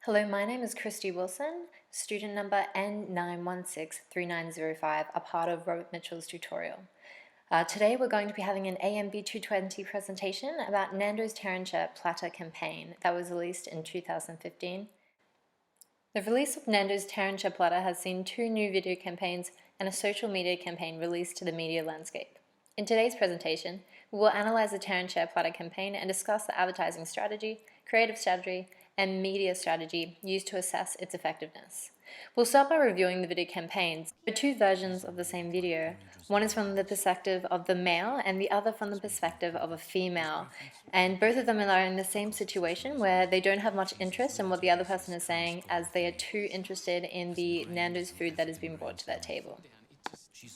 Hello, my name is Christy Wilson, student number N9163905, a part of Robert Mitchell's tutorial. Today we're going to be having an AMB 220 presentation about Nando's Terranshare Platter campaign that was released in 2015. The release of Nando's Terranshare Platter has seen two new video campaigns and a social media campaign released to the media landscape. In today's presentation, we will analyze the Terranshare Platter campaign and discuss the advertising strategy, creative strategy, and media strategy used to assess its effectiveness. We'll start by reviewing the video campaigns. There are two versions of the same video. One is from the perspective of the male and the other from the perspective of a female. And both of them are in the same situation where they don't have much interest in what the other person is saying, as they are too interested in the Nando's food that has been brought to their table.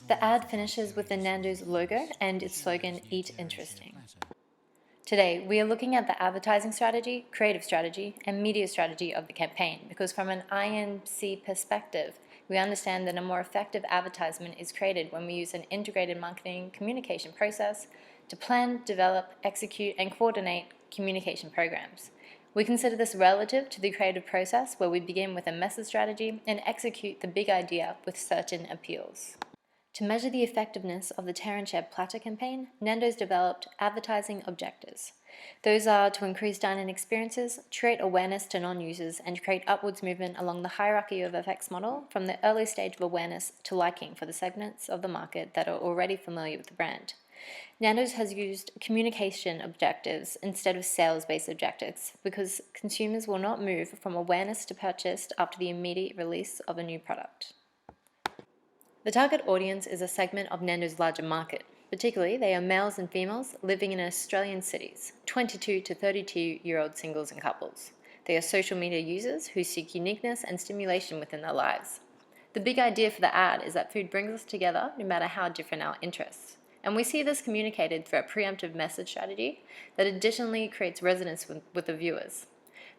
The ad finishes with the Nando's logo and its slogan, "Eat Interesting." Today, we are looking at the advertising strategy, creative strategy, and media strategy of the campaign, because from an IMC perspective, we understand that a more effective advertisement is created when we use an integrated marketing communication process to plan, develop, execute, and coordinate communication programs. We consider this relative to the creative process, where we begin with a message strategy and execute the big idea with certain appeals. To measure the effectiveness of the Terranshare Platter campaign, Nando's developed advertising objectives. Those are to increase dine-in experiences, create awareness to non-users, and create upwards movement along the hierarchy of effects model from the early stage of awareness to liking for the segments of the market that are already familiar with the brand. Nando's has used communication objectives instead of sales-based objectives because consumers will not move from awareness to purchase after the immediate release of a new product. The target audience is a segment of Nando's larger market. Particularly, they are males and females living in Australian cities, 22 to 32-year-old singles and couples. They are social media users who seek uniqueness and stimulation within their lives. The big idea for the ad is that food brings us together no matter how different our interests. And we see this communicated through a preemptive message strategy that additionally creates resonance with the viewers.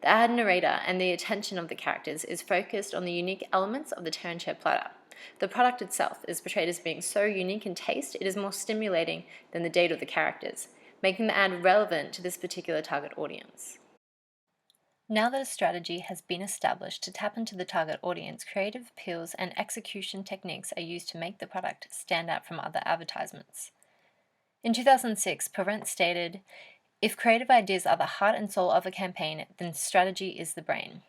The ad narrator and the attention of the characters is focused on the unique elements of the Terranshare Platter. The product itself is portrayed as being so unique in taste, it is more stimulating than the date of the characters, making the ad relevant to this particular target audience. Now that a strategy has been established to tap into the target audience, creative appeals and execution techniques are used to make the product stand out from other advertisements. In 2006, Parent stated, "If creative ideas are the heart and soul of a campaign, then strategy is the brain."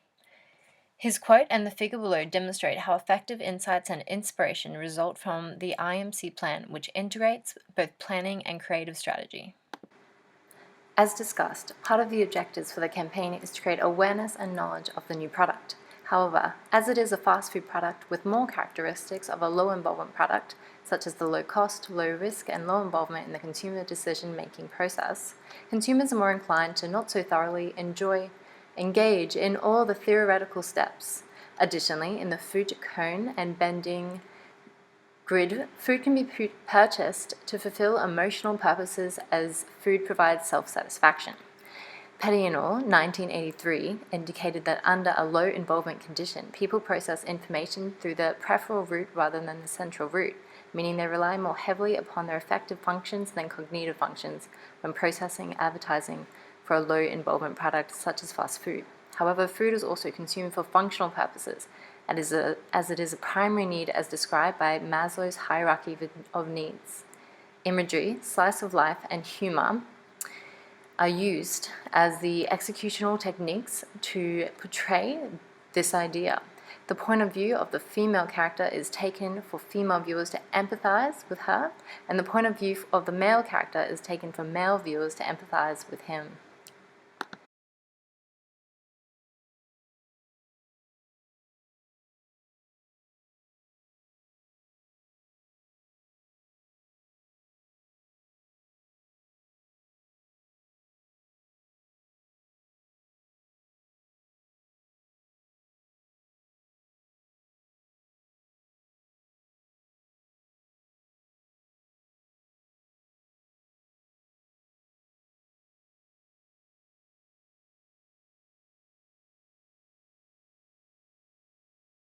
His quote and the figure below demonstrate how effective insights and inspiration result from the IMC plan, which integrates both planning and creative strategy. As discussed, part of the objectives for the campaign is to create awareness and knowledge of the new product. However, as it is a fast food product with more characteristics of a low involvement product, such as the low cost, low risk, and low involvement in the consumer decision-making process, consumers are more inclined to not so thoroughly engage in all the theoretical steps. Additionally, in the food cone and bending grid, food can be purchased to fulfill emotional purposes as food provides self-satisfaction. Pettingill, 1983, indicated that under a low involvement condition, people process information through the peripheral route rather than the central route, meaning they rely more heavily upon their affective functions than cognitive functions when processing advertising for a low involvement product such as fast food. However, food is also consumed for functional purposes, as it is a primary need as described by Maslow's hierarchy of needs. Imagery, slice of life, and humor are used as the executional techniques to portray this idea. The point of view of the female character is taken for female viewers to empathize with her, and the point of view of the male character is taken for male viewers to empathize with him.